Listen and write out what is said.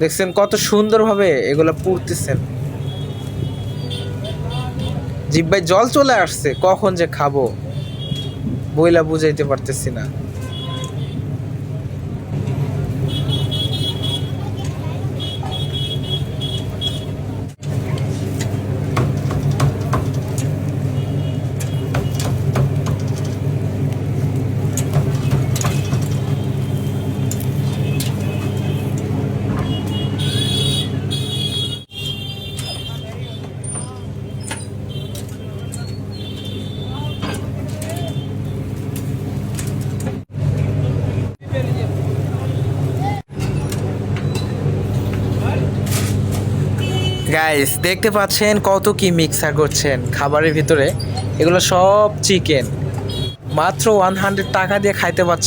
দেখছেন কত সুন্দরভাবে এগুলা পুড়তেছেন। জিহ্বায় জল চলে আসছে, কখন যে খাবো বইলা বুঝাইতে পারতেছি না। গাইস দেখতে পাচ্ছেন কত কি মিক্সার করছেন খাবারের ভিতরে, এগুলো সব চিকেন। মাত্র 100 টাকা দিয়ে খাইতে পাচ্ছেন।